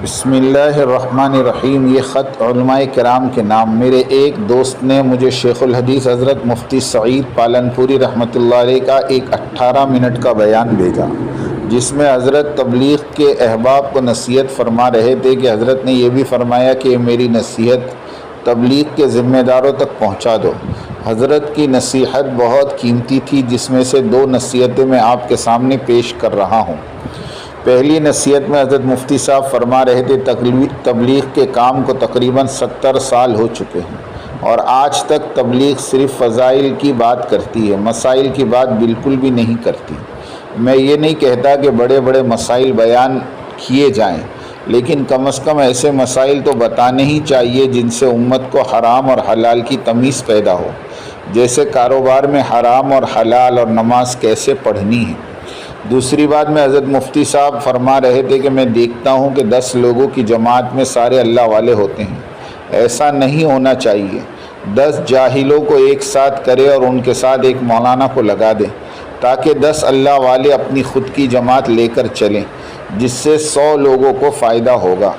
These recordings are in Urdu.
بسم اللہ الرحمن الرحیم۔ یہ خط علماء کرام کے نام۔ میرے ایک دوست نے مجھے شیخ الحدیث حضرت مفتی سعید پالنپوری رحمۃ اللہ علیہ کا ایک 18 منٹ کا بیان بھیجا، جس میں حضرت تبلیغ کے احباب کو نصیحت فرما رہے تھے کہ حضرت نے یہ بھی فرمایا کہ میری نصیحت تبلیغ کے ذمہ داروں تک پہنچا دو۔ حضرت کی نصیحت بہت قیمتی تھی، جس میں سے 2 نصیحتیں میں آپ کے سامنے پیش کر رہا ہوں۔ پہلی نصیحت میں حضرت مفتی صاحب فرما رہے تھے تبلیغ کے کام کو تقریباً 70 سال ہو چکے ہیں، اور آج تک تبلیغ صرف فضائل کی بات کرتی ہے، مسائل کی بات بالکل بھی نہیں کرتی۔ میں یہ نہیں کہتا کہ بڑے بڑے مسائل بیان کیے جائیں، لیکن کم از کم ایسے مسائل تو بتانے ہی چاہیے جن سے امت کو حرام اور حلال کی تمیز پیدا ہو، جیسے کاروبار میں حرام اور حلال اور نماز کیسے پڑھنی ہے۔ دوسری بات میں حضرت مفتی صاحب فرما رہے تھے کہ میں دیکھتا ہوں کہ 10 لوگوں کی جماعت میں سارے اللہ والے ہوتے ہیں، ایسا نہیں ہونا چاہیے۔ 10 جاہلوں کو ایک ساتھ کرے اور ان کے ساتھ ایک مولانا کو لگا دے، تاکہ 10 اللہ والے اپنی خود کی جماعت لے کر چلیں، جس سے 100 لوگوں کو فائدہ ہوگا۔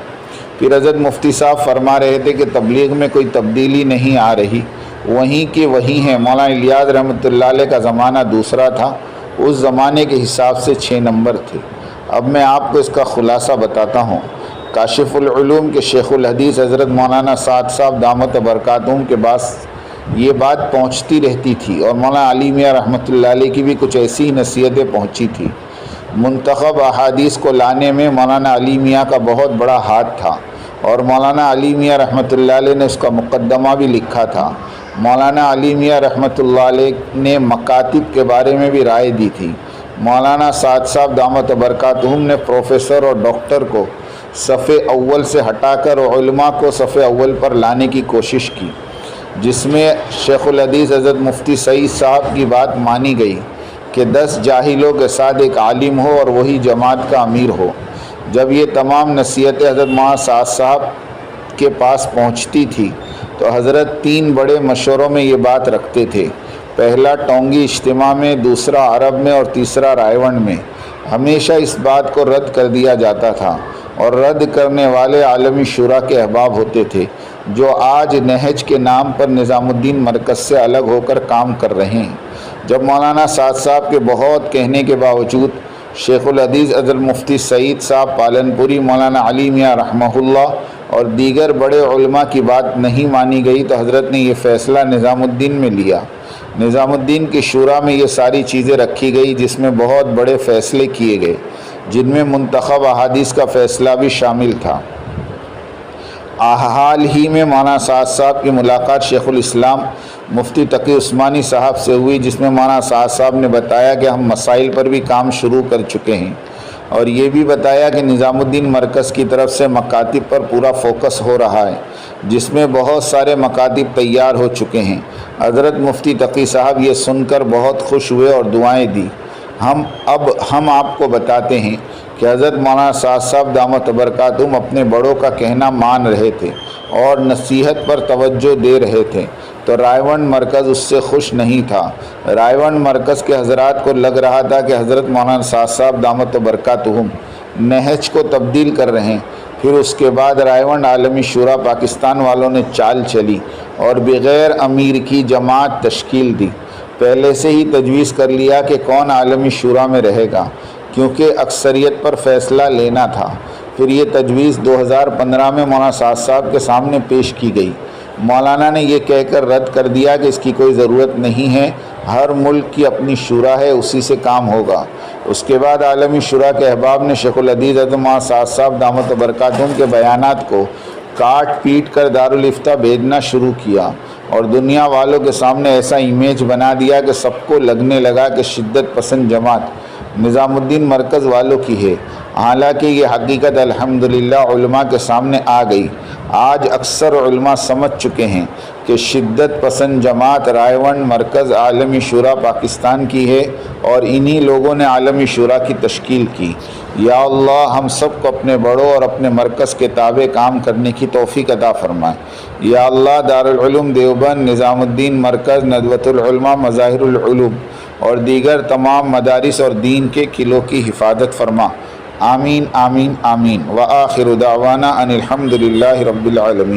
پھر حضرت مفتی صاحب فرما رہے تھے کہ تبلیغ میں کوئی تبدیلی نہیں آ رہی، وہیں کی وہیں ہیں۔ مولانا الیاس رحمۃ اللہ علیہ کا زمانہ دوسرا تھا، اس زمانے کے حساب سے 6 نمبر تھے۔ اب میں آپ کو اس کا خلاصہ بتاتا ہوں۔ کاشف العلوم کے شیخ الحدیث حضرت مولانا سعد صاحب دامت برکاتہم کے پاس یہ بات پہنچتی رہتی تھی، اور مولانا علی میاں رحمۃ اللہ علیہ کی بھی کچھ ایسی نصیحتیں پہنچی تھی۔ منتخب احادیث کو لانے میں مولانا علی میاں کا بہت بڑا ہاتھ تھا، اور مولانا علی میاں رحمۃ اللہ علیہ نے اس کا مقدمہ بھی لکھا تھا۔ مولانا علی میاں رحمۃ اللہ علیہ نے مکاتب کے بارے میں بھی رائے دی تھی۔ مولانا سعد صاحب دامت برکاتہم نے پروفیسر اور ڈاکٹر کو صف اول سے ہٹا کر علماء کو صف اول پر لانے کی کوشش کی، جس میں شیخ الحدیث حضرت مفتی سعید صاحب کی بات مانی گئی کہ 10 جاہلوں کے ساتھ ایک عالم ہو اور وہی جماعت کا امیر ہو۔ جب یہ تمام نصیحتیں حضرت مولانا سعد صاحب کے پاس پہنچتی تھی تو حضرت 3 بڑے مشوروں میں یہ بات رکھتے تھے۔ پہلا ٹونگی اجتماع میں، دوسرا عرب میں، اور تیسرا رائے میں۔ ہمیشہ اس بات کو رد کر دیا جاتا تھا، اور رد کرنے والے عالمی شورا کے احباب ہوتے تھے، جو آج نہج کے نام پر نظام الدین مرکز سے الگ ہو کر کام کر رہے ہیں۔ جب مولانا سعد صاحب کے بہت کہنے کے باوجود شیخ الحدیث حضرت مفتی سعید صاحب پالنپوری، مولانا علی میاں رحمہ اللہ اور دیگر بڑے علماء کی بات نہیں مانی گئی، تو حضرت نے یہ فیصلہ نظام الدین میں لیا۔ نظام الدین کی شورا میں یہ ساری چیزیں رکھی گئی، جس میں بہت بڑے فیصلے کیے گئے، جن میں منتخب احادیث کا فیصلہ بھی شامل تھا۔ حال ہی میں مولانا سعد صاحب کی ملاقات شیخ الاسلام مفتی تقی عثمانی صاحب سے ہوئی، جس میں مولانا سعد صاحب نے بتایا کہ ہم مسائل پر بھی کام شروع کر چکے ہیں، اور یہ بھی بتایا کہ نظام الدین مرکز کی طرف سے مکاتب پر پورا فوکس ہو رہا ہے، جس میں بہت سارے مکاتب تیار ہو چکے ہیں۔ حضرت مفتی تقی صاحب یہ سن کر بہت خوش ہوئے اور دعائیں دی۔ ہم آپ کو بتاتے ہیں کہ حضرت مولانا سعد صاحب دامت برکاتہم اپنے بڑوں کا کہنا مان رہے تھے اور نصیحت پر توجہ دے رہے تھے، تو رائے مرکز اس سے خوش نہیں تھا۔ رائے مرکز کے حضرات کو لگ رہا تھا کہ حضرت مولانا سعد صاحب دامت برکاتہم نہج کو تبدیل کر رہے ہیں۔ پھر اس کے بعد رائے عالمی شورا پاکستان والوں نے چال چلی اور بغیر امیر کی جماعت تشکیل دی۔ پہلے سے ہی تجویز کر لیا کہ کون عالمی شورا میں رہے گا، کیونکہ اکثریت پر فیصلہ لینا تھا۔ پھر یہ تجویز 2015 میں مولانا سعد صاحب کے سامنے پیش کی گئی۔ مولانا نے یہ کہہ کر رد کر دیا کہ اس کی کوئی ضرورت نہیں ہے، ہر ملک کی اپنی شورا ہے، اسی سے کام ہوگا۔ اس کے بعد عالمی شورا کے احباب نے شیخ الحدیث حضرت مولانا سعد صاحب دامت برکاتہم کے بیانات کو کاٹ پیٹ کر دارالفتہ بھیجنا شروع کیا، اور دنیا والوں کے سامنے ایسا امیج بنا دیا کہ سب کو لگنے لگا کہ شدت پسند جماعت نظام الدین مرکز والوں کی ہے۔ حالانکہ یہ حقیقت الحمدللہ علماء کے سامنے آ گئی۔ آج اکثر علماء سمجھ چکے ہیں کہ شدت پسند جماعت رائے مرکز عالمی شورا پاکستان کی ہے، اور انہی لوگوں نے عالمی شورا کی تشکیل کی۔ یا اللہ ہم سب کو اپنے بڑوں اور اپنے مرکز کے تابع کام کرنے کی توفیق عطا فرمائے۔ یا اللہ دارالعلوم دیوبند، نظام الدین مرکز، ندوۃ العلماء، مظاہر العلوم اور دیگر تمام مدارس اور دین کے قلعوں کی حفاظت فرما۔ آمین آمین آمین وآخر دعوانا ان الحمد للہ رب العالمین.